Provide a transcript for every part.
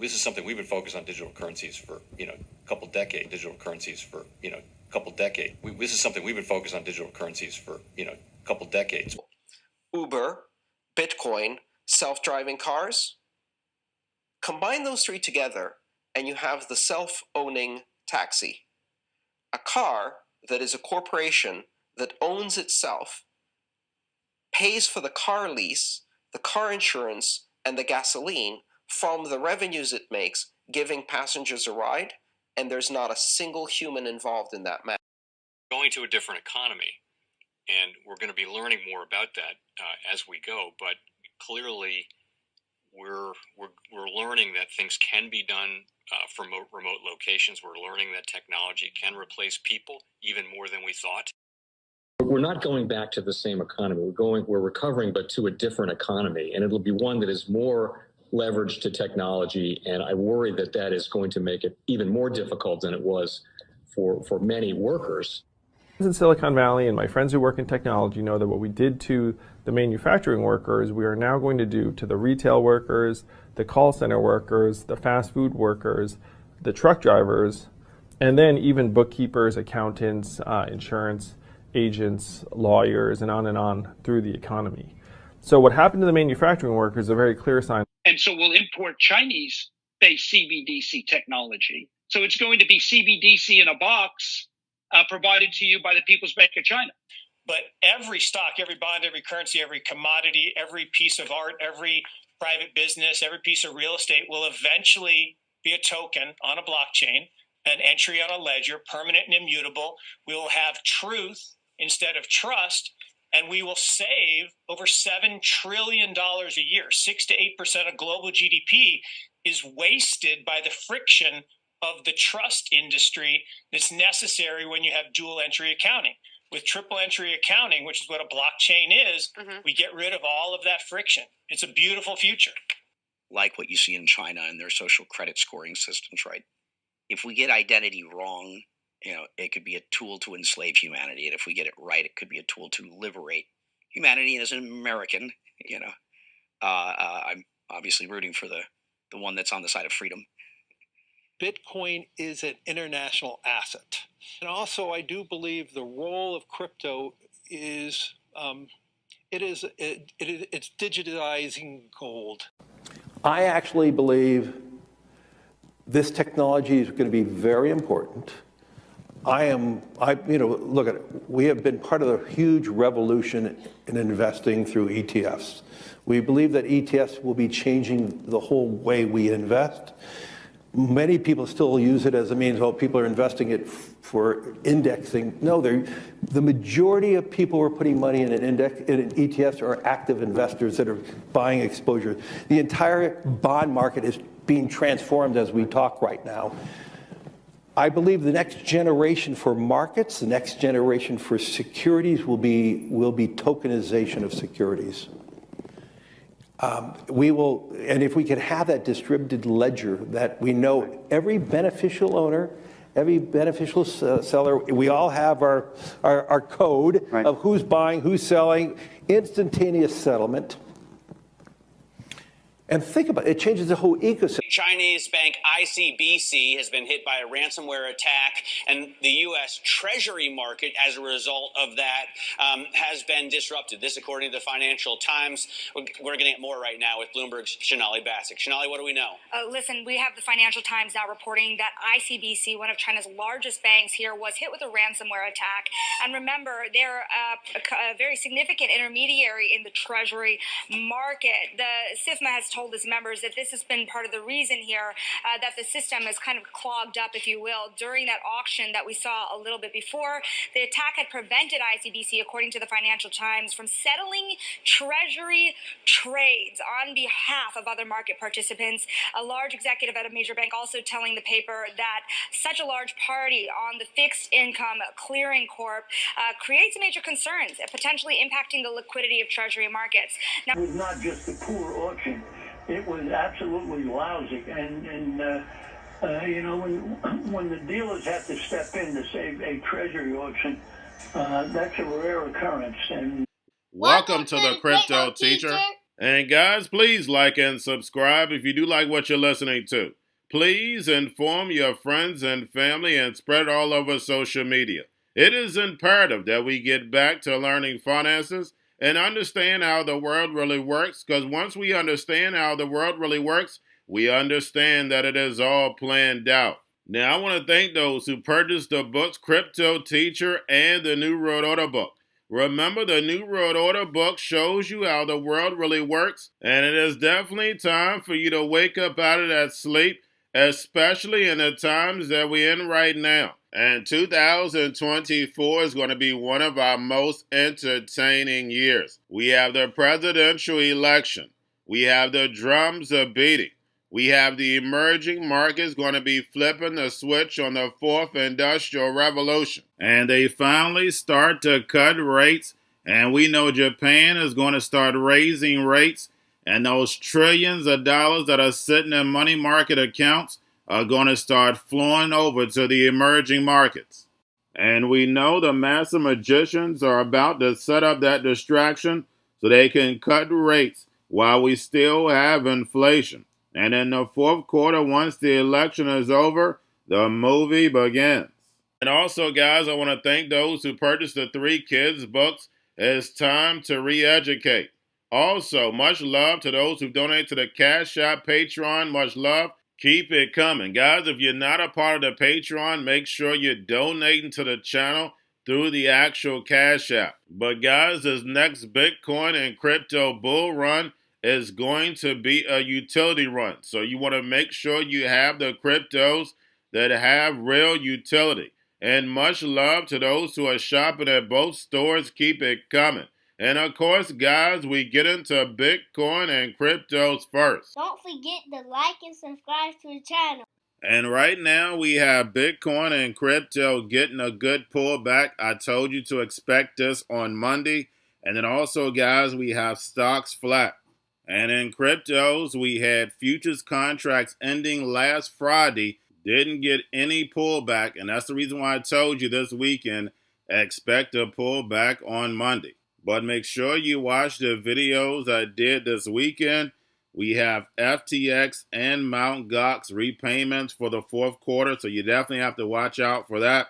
This is something we've been focused on digital currencies for, a couple decades. This is something we've been focused on digital currencies for, a couple decades. Uber, Bitcoin, self-driving cars. Combine those three together, and you have the self-owning taxi. A car that is a corporation that owns itself, pays for the car lease, the car insurance, and the gasoline from the revenues it makes, giving passengers a ride, and there's not a single human involved in that matter. Going to a different economy, and we're going to be learning more about that as we go. But clearly, we're learning that things can be done from remote locations. We're learning that technology can replace people even more than we thought. We're not going back to the same economy. We're recovering, but to a different economy, and it'll be one that is more leveraged to technology. And I worry that that is going to make it even more difficult than it was for many workers. In Silicon Valley, and my friends who work in technology know that what we did to the manufacturing workers, we are now going to do to the retail workers, the call center workers, the fast food workers, the truck drivers, and then even bookkeepers, accountants, insurance agents, lawyers, and on through the economy. So what happened to the manufacturing workers is a very clear sign. And so we'll import Chinese-based CBDC technology. So it's going to be CBDC in a box provided to you by the People's Bank of China. But every stock, every bond, every currency, every commodity, every piece of art, every private business, every piece of real estate will eventually be a token on a blockchain, an entry on a ledger, permanent and immutable. We will have truth instead of trust, and we will save over $7 trillion a year. 6 to 8% of global GDP is wasted by the friction of the trust industry that's necessary when you have dual entry accounting. With triple entry accounting, which is what a blockchain is, we get rid of all of that friction. It's a beautiful future. Like what you see in China and their social credit scoring systems, right? If we get identity wrong, it could be a tool to enslave humanity. And if we get it right, it could be a tool to liberate humanity. And as an American, I'm obviously rooting for the one that's on the side of freedom. Bitcoin is an international asset. And also, I do believe the role of crypto is, it's digitizing gold. I actually believe this technology is going to be very important. Look at it. We have been part of a huge revolution in investing through ETFs. We believe that ETFs will be changing the whole way we invest. Many people still use it as a means, people are investing it for indexing. No, the majority of people who are putting money in in ETFs are active investors that are buying exposure. The entire bond market is being transformed as we talk right now. I believe the next generation for markets, the next generation for securities will be tokenization of securities. And if we could have that distributed ledger that we know every beneficial owner, every beneficial seller, we all have our code of who's buying, who's selling, instantaneous settlement. And think about it, it changes the whole ecosystem. Chinese bank ICBC has been hit by a ransomware attack, and the U.S. Treasury market, as a result of that, has been disrupted. This, according to the Financial Times. We're getting it more right now with Bloomberg's Sonali Basak. Sonali, what do we know? Listen, we have the Financial Times now reporting that ICBC, one of China's largest banks here, was hit with a ransomware attack. And remember, they're a very significant intermediary in the Treasury market. The SIFMA has told its members that this has been part of the reason here that the system is kind of clogged up, if you will, during that auction that we saw a little bit before. The attack had prevented ICBC, according to the Financial Times, from settling Treasury trades on behalf of other market participants. A large executive at a major bank also telling the paper that such a large party on the fixed income clearing corp creates major concerns, potentially impacting the liquidity of Treasury markets. Now, it was not just a poor auction. It was absolutely lousy, and when the dealers have to step in to save a treasury auction, that's a rare occurrence. And welcome to the Crypto Teacher. And guys, please like and subscribe if you do like what you're listening to. Please inform your friends and family and spread it all over social media. It is imperative that we get back to learning finances and understand how the world really works, because once we understand how the world really works, we understand that it is all planned out. Now, I want to thank those who purchased the books Cryptoteacher and the New World Order book. Remember, the New World Order book shows you how the world really works, and it is definitely time for you to wake up out of that sleep, especially in the times that we're in right now. And 2024 is going to be one of our most entertaining years. We have the presidential election. We have the drums are beating. We have the emerging markets going to be flipping the switch on the fourth industrial revolution. And they finally start to cut rates. And we know Japan is going to start raising rates. And those trillions of dollars that are sitting in money market accounts are going to start flowing over to the emerging markets. And we know the master magicians are about to set up that distraction so they can cut rates while we still have inflation. And in the fourth quarter, once the election is over, the movie begins. And also, guys, I want to thank those who purchased the 3 kids' books. It's time to re-educate. Also, much love to those who donate to the Cash App, Patreon. Much love. Keep it coming. Guys, if you're not a part of the Patreon, make sure you're donating to the channel through the actual Cash App. But guys, this next Bitcoin and crypto bull run is going to be a utility run. So you want to make sure you have the cryptos that have real utility. And much love to those who are shopping at both stores. Keep it coming. And of course, guys, we get into Bitcoin and cryptos first. Don't forget to like and subscribe to the channel. And right now we have Bitcoin and crypto getting a good pullback. I told you to expect this on Monday. And then also, guys, we have stocks flat. And in cryptos, we had futures contracts ending last Friday. Didn't get any pullback. And that's the reason why I told you this weekend, expect a pullback on Monday. But make sure you watch the videos I did this weekend. We have FTX and Mt.Gox repayments for the fourth quarter, so you definitely have to watch out for that.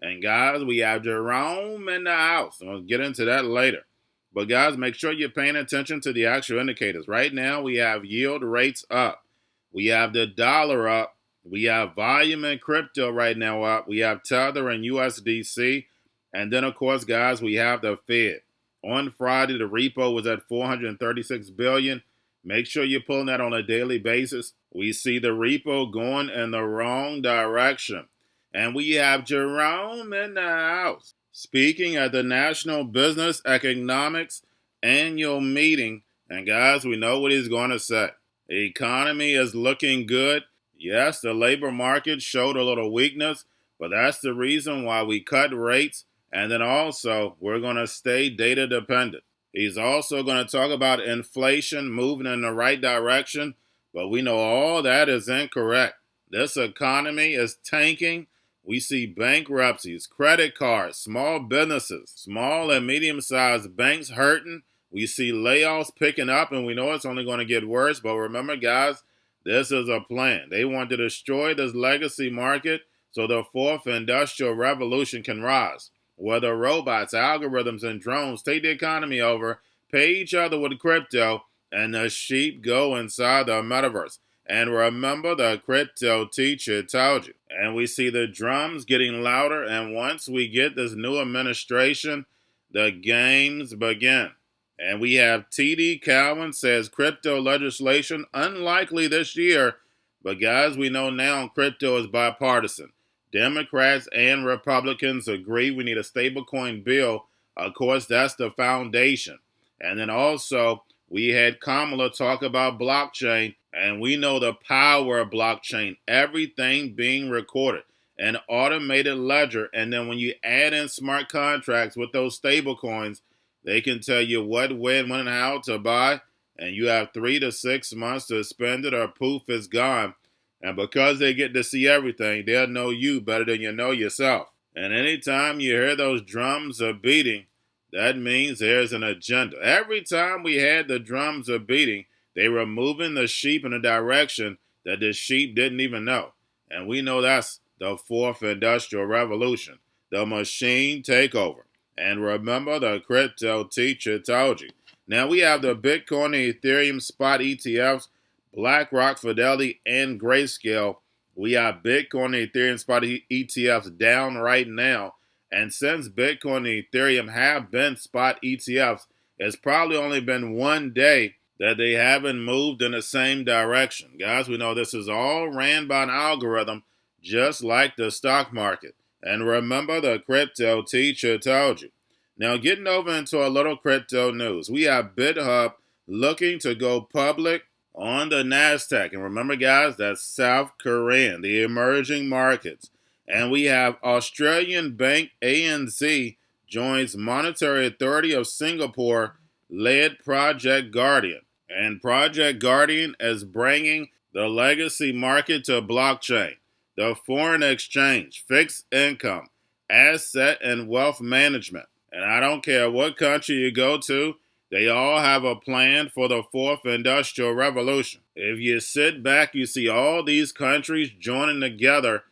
And guys, we have Jerome in the house. I'll get into that later. But guys, make sure you're paying attention to the actual indicators. Right now, we have yield rates up. We have the dollar up. We have volume in crypto right now up. We have Tether and USDC. And then, of course, guys, we have the Fed. On Friday, the repo was at $436 billion. Make sure you're pulling that on a daily basis. We see the repo going in the wrong direction. And we have Jerome in the house speaking at the National Business Economics Annual Meeting. And guys, we know what he's going to say. The economy is looking good. Yes, the labor market showed a little weakness, but that's the reason why we cut rates. And then also, we're going to stay data dependent. He's also going to talk about inflation moving in the right direction, but we know all that is incorrect. This economy is tanking. We see bankruptcies, credit cards, small businesses, small and medium-sized banks hurting. We see layoffs picking up, and we know it's only going to get worse. But remember, guys, this is a plan. They want to destroy this legacy market so the fourth industrial revolution can rise. Whether robots, algorithms, and drones take the economy over, pay each other with crypto, and the sheep go inside the metaverse. And remember, the crypto teacher told you. And we see the drums getting louder, and once we get this new administration, the games begin. And we have T.D. Calvin says crypto legislation unlikely this year, but guys, we know now crypto is bipartisan. Democrats and Republicans agree we need a stablecoin bill. Of course, that's the foundation. And then also, we had Kamala talk about blockchain, and we know the power of blockchain, everything being recorded, an automated ledger. And then when you add in smart contracts with those stablecoins, they can tell you what, when, and how to buy, and you have 3 to 6 months to spend it or poof, it's gone. And because they get to see everything, they'll know you better than you know yourself. And anytime you hear those drums are beating, That means there's an agenda. Every time we had the drums a beating, they were moving the sheep in a direction that the sheep didn't even know. And we know that's the fourth industrial revolution, the machine takeover. And remember, the crypto teacher told you. Now we have the Bitcoin and Ethereum spot ETFs, BlackRock, Fidelity, and Grayscale. We have Bitcoin and Ethereum spot ETFs down right now. And since Bitcoin and Ethereum have been spot ETFs, it's probably only been one day that they haven't moved in the same direction. Guys, we know this is all ran by an algorithm, just like the stock market. And remember, the crypto teacher told you. Now, getting over into a little crypto news, we have BitHub looking to go public on the NASDAQ. And remember, guys, that's South Korean, the emerging markets. And we have Australian bank ANZ joins Monetary Authority of Singapore led Project Guardian. And Project Guardian is bringing the legacy market to blockchain, the foreign exchange, fixed income, asset and wealth management. And I don't care what country you go to, they all have a plan for the fourth industrial revolution. If you sit back, you see all these countries joining together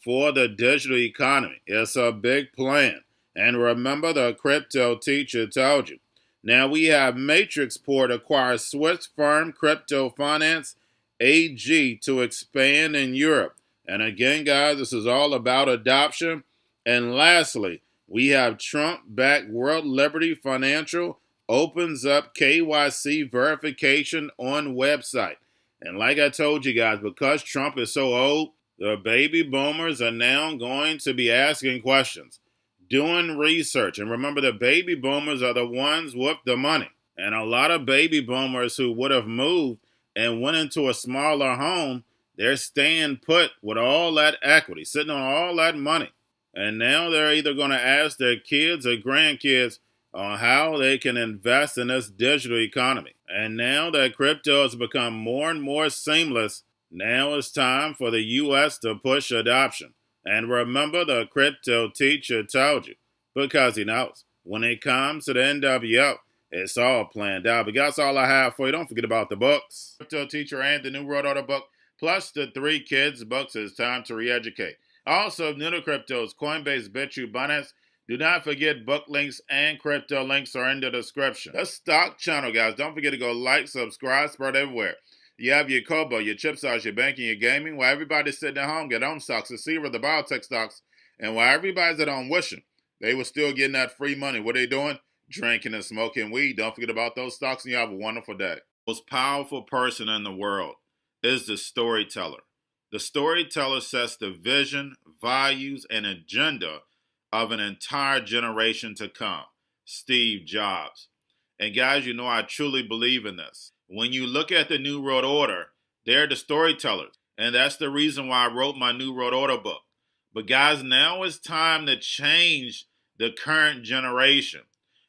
for the digital economy. It's a big plan. And remember, the crypto teacher told you. Now we have Matrixport acquire Swiss firm Crypto Finance AG to expand in Europe. And again, guys, this is all about adoption. And lastly, we have Trump-backed World Liberty Financial opens up KYC verification on website. And like I told you guys, because Trump is so old, the baby boomers are now going to be asking questions, doing research. And remember, the baby boomers are the ones with the money. And a lot of baby boomers who would have moved and went into a smaller home, they're staying put with all that equity, sitting on all that money. And now they're either going to ask their kids or grandkids on how they can invest in this digital economy. And now that crypto has become more and more seamless, now it's time for the U.S. to push adoption. And remember, the crypto teacher told you, because he knows. When it comes to the NWO, it's all planned out. But that's all I have for you. Don't forget about the books. Crypto Teacher and the New World Order book, plus the 3 kids books. It's time to re-educate. Also, new to cryptos, Coinbase, Bitrue, Binance. Do not forget book links and crypto links are in the description. The stock channel, guys. Don't forget to go like, subscribe, spread everywhere. You have your Kobo, your chip stocks, your banking, your gaming. While everybody's sitting at home, get home stocks, the Seaver, the biotech stocks. And while everybody's at home wishing, they were still getting that free money. What are they doing? Drinking and smoking weed. Don't forget about those stocks, and you have a wonderful day. The most powerful person in the world is the storyteller. The storyteller sets the vision, values, and agenda of an entire generation to come. Steve Jobs. And guys, you know I truly believe in this. When you look at the New World Order, they're the storytellers. And that's the reason why I wrote my New World Order book. But guys, now it's time to change the current generation.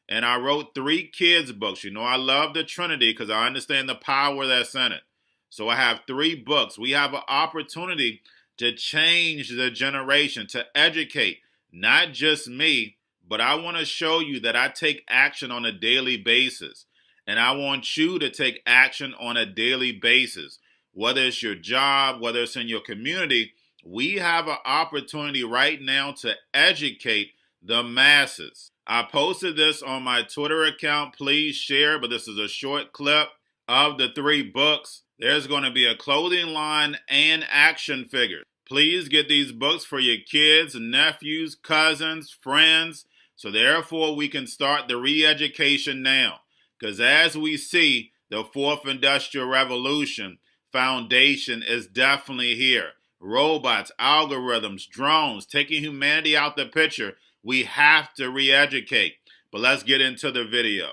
And I wrote 3 kids books. You know I love the Trinity because I understand the power that's in it. So I have 3 books. We have an opportunity to change the generation, to educate, not just me, but I want to show you that I take action on a daily basis. And I want you to take action on a daily basis. Whether it's your job, whether it's in your community, we have an opportunity right now to educate the masses. I posted this on my Twitter account. Please share, but this is a short clip of the 3 books. There's going to be a clothing line and action figures. Please get these books for your kids, nephews, cousins, friends, so therefore we can start the re-education now. Because as we see, the 4th Industrial Revolution foundation is definitely here. Robots, algorithms, drones, taking humanity out the picture. We have to re-educate. But let's get into the video.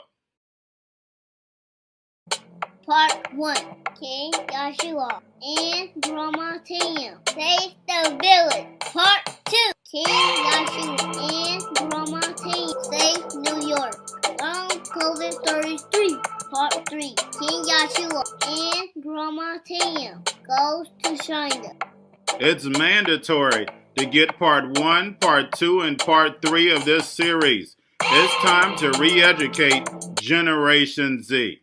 Part 1. King Joshua and Grandma Tam save the village. Part 2. King Joshua and Grandma Tam save New York from COVID stories 3. Part 3. King Joshua and Grandma Tam goes to China. It's mandatory to get part 1, part 2, and part 3 of this series. It's time to re-educate Generation Z.